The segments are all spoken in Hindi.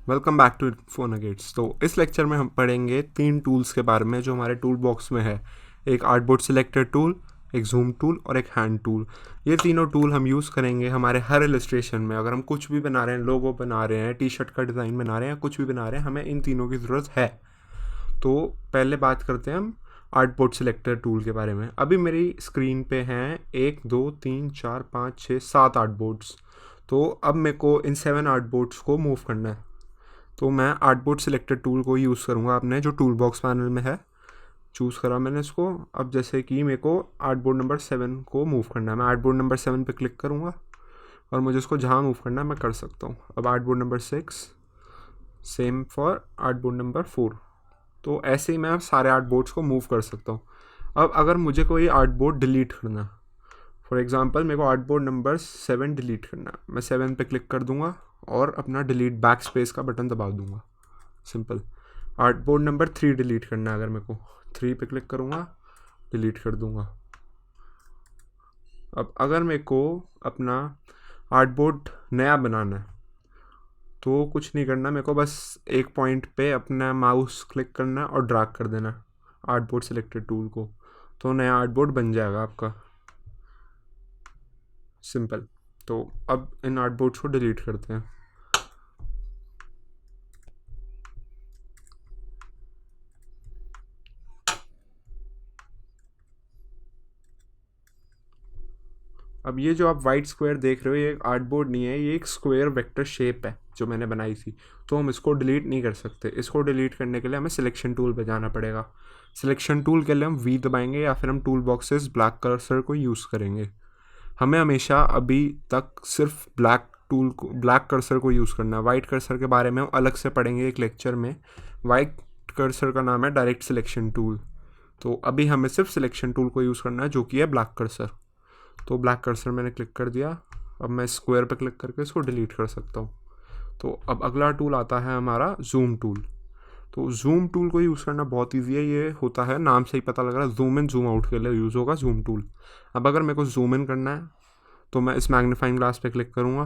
Welcome back to फोनागेट्स। तो इस लेक्चर में हम पढ़ेंगे 3 टूल्स के बारे में जो हमारे टूल बॉक्स में है। एक आर्टबोर्ड सिलेक्टर टूल, एक जूम टूल और एक हैंड टूल। ये तीनों टूल हम यूज़ करेंगे हमारे हर इलस्ट्रेशन में। अगर हम कुछ भी बना रहे हैं, लोगो बना रहे हैं, टी शर्ट का डिज़ाइन बना रहे हैं, कुछ भी बना रहे हैं, हमें इन तीनों की ज़रूरत है। तो पहले बात करते हैं हम आर्टबोर्ड सिलेक्टर टूल के बारे में। अभी मेरी स्क्रीन पे हैं 1 2 3 4 5 6 7 आर्टबोर्ड्स। तो अब मेरे को इन 7 आर्टबोर्ड्स को मूव करना है। तो मैं आर्टबोर्ड सिलेक्टर टूल को यूज़ करूँगा। अपने जो टूल बॉक्स पैनल में है, चूज़ करा मैंने इसको। अब जैसे कि मेरे को आर्टबोर्ड नंबर 7 को मूव करना है, मैं आर्टबोर्ड नंबर 7 पे क्लिक करूँगा और मुझे इसको जहाँ मूव करना है मैं कर सकता हूँ। अब artboard number 6, same for artboard number 4। तो ऐसे ही मैं सारे आर्टबोर्ड्स को मूव कर सकता हूँ। अब अगर मुझे कोई आर्टबोर्ड डिलीट करना, फॉर एग्जांपल मेरे को आर्टबोर्ड नंबर 7 डिलीट करना, मैं 7 पे क्लिक कर दूंगा और अपना डिलीट बैक स्पेस का बटन दबा दूंगा। सिंपल। आर्टबोर्ड नंबर 3 डिलीट करना है, अगर मेरे को 3 पे क्लिक करूँगा, डिलीट कर दूंगा। अब अगर मेरे को अपना आर्टबोर्ड नया बनाना है तो कुछ नहीं करना, मेरे को बस एक पॉइंट पे अपना माउस क्लिक करना है और ड्रैग कर देना आर्टबोर्ड सिलेक्टेड टूल को, तो नया आर्टबोर्ड बन जाएगा आपका। सिंपल। तो अब इन आर्टबोर्ड्स को डिलीट करते हैं। अब ये जो आप वाइट स्क्वायर देख रहे हो, ये एक आर्टबोर्ड नहीं है, ये एक स्क्वायर वेक्टर शेप है जो मैंने बनाई थी। तो हम इसको डिलीट नहीं कर सकते। इसको डिलीट करने के लिए हमें सिलेक्शन टूल पे जाना पड़ेगा। सिलेक्शन टूल के लिए हम वी दबाएंगे या फिर हम टूल बॉक्सेस ब्लैक कर्सर को यूज़ करेंगे। हमें हमेशा अभी तक सिर्फ ब्लैक कर्सर को यूज़ करना है। वाइट कर्सर के बारे में हम अलग से पढ़ेंगे एक लेक्चर में। वाइट कर्सर का नाम है डायरेक्ट सिलेक्शन टूल। तो अभी हमें सिर्फ सिलेक्शन टूल को यूज़ करना है जो कि है ब्लैक कर्सर। तो ब्लैक कर्सर मैंने क्लिक कर दिया। अब मैं स्क्वायर पे क्लिक करके इसको डिलीट कर सकता हूँ। तो अब अगला टूल आता है हमारा जूम टूल। तो जूम टूल को यूज़ करना बहुत ईजी है। ये होता है, नाम से ही पता लग रहा है, जूम इन जूम आउट के लिए यूज़ होगा जूम टूल। अब अगर मेरे को जूम इन करना है तो मैं इस मैग्नीफाइंग ग्लास पे क्लिक करूँगा।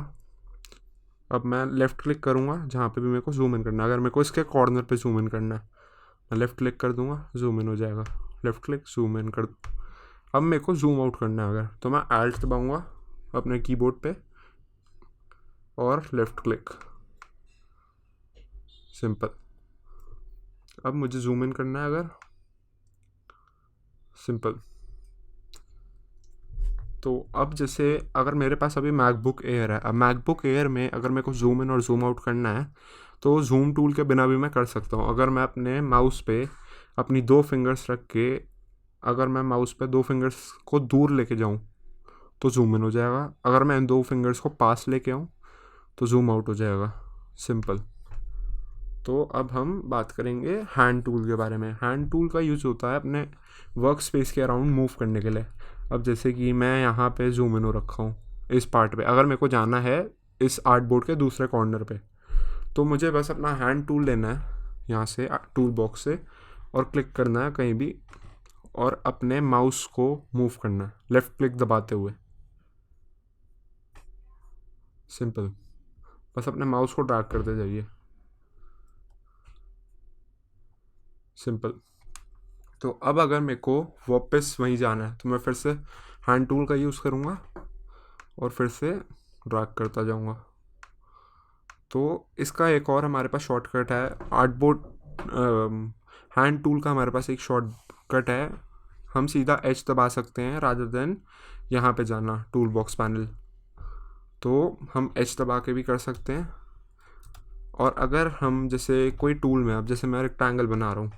अब मैं लेफ़्ट क्लिक करूँगा जहाँ पे भी मेरे को जूम इन करना है। अगर मेरे को इसके कॉर्नर पे जूम इन करना है, मैं लेफ़्ट क्लिक कर दूँगा, जूम इन हो जाएगा। लेफ़्ट क्लिक, जूम इन कर। अब मेरे को जूम आउट करना है अगर, तो मैं Alt दबाऊँगा अपने कीबोर्ड पे और लेफ़्ट क्लिक। सिंपल। अब मुझे जूम इन करना है अगर, सिंपल। तो अब जैसे अगर मेरे पास अभी मैकबुक एयर है, अब मैकबुक एयर में अगर मेरे को जूम इन और जूम आउट करना है तो जूम टूल के बिना भी मैं कर सकता हूँ। अगर मैं अपने माउस पे अपनी 2 फिंगर्स रख के, अगर मैं माउस पे 2 फिंगर्स को दूर लेके जाऊँ तो जूम इन हो जाएगा। अगर मैं इन 2 फिंगर्स को पास लेके आऊँ तो जूम आउट हो जाएगा। सिंपल। तो अब हम बात करेंगे हैंड टूल के बारे में। हैंड टूल का यूज़ होता है अपने वर्क स्पेस के अराउंड मूव करने के लिए। अब जैसे कि मैं यहाँ पे जूम इन हो रखा हूँ इस पार्ट पे, अगर मेरे को जाना है इस आर्टबोर्ड के दूसरे कॉर्नर पे, तो मुझे बस अपना हैंड टूल लेना है यहाँ से टूल बॉक्स से और क्लिक करना है कहीं भी और अपने माउस को मूव करना है लेफ़्ट क्लिक दबाते हुए। सिंपल। बस अपने माउस को ड्रैग करते जाइए। सिंपल। तो अब अगर मेरे को वापस वहीं जाना है तो मैं फिर से हैंड टूल का यूज़ करूँगा और फिर से ड्रैग करता जाऊँगा। तो इसका एक और हमारे पास शॉर्टकट है। आर्टबोर्ड हैंड टूल का हमारे पास एक शॉर्टकट है। हम सीधा एच दबा सकते हैं रादर देन यहाँ पे जाना टूल बॉक्स पैनल। तो हम एच दबा के भी कर सकते हैं। और अगर हम जैसे कोई टूल में, अब जैसे मैं रेक्टेंगल बना रहा हूँ,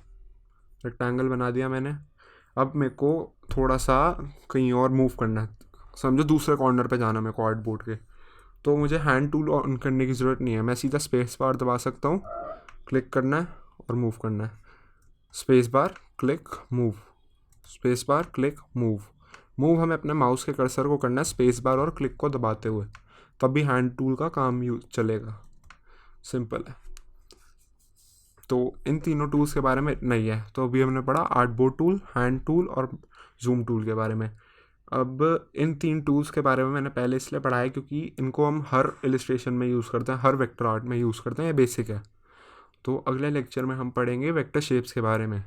रेक्टेंगल बना दिया मैंने, अब मेरे को थोड़ा सा कहीं और मूव करना है, समझो दूसरे कॉर्नर पे जाना मेरे को आर्टबोर्ड के, तो मुझे हैंड टूल ऑन करने की ज़रूरत नहीं है। मैं सीधा स्पेस बार दबा सकता हूँ, क्लिक करना है और मूव करना है। Space bar, click, move, space bar, click, move. Move हमें अपने माउस के कर्सर को करना है स्पेस बार और क्लिक को दबाते हुए, तभी हैंड टूल का काम चलेगा। सिंपल है। तो इन तीनों टूल्स के बारे में नहीं है। तो अभी हमने पढ़ा आर्टबोर्ड टूल, हैंड टूल और जूम टूल के बारे में। अब इन 3 टूल्स के बारे में मैंने पहले इसलिए पढ़ा है क्योंकि इनको हम हर इलिस्ट्रेशन में यूज़ करते हैं, हर वेक्टर आर्ट में यूज़ करते हैं, ये बेसिक है। तो अगले लेक्चर में हम पढ़ेंगे वेक्टर शेप्स के बारे में।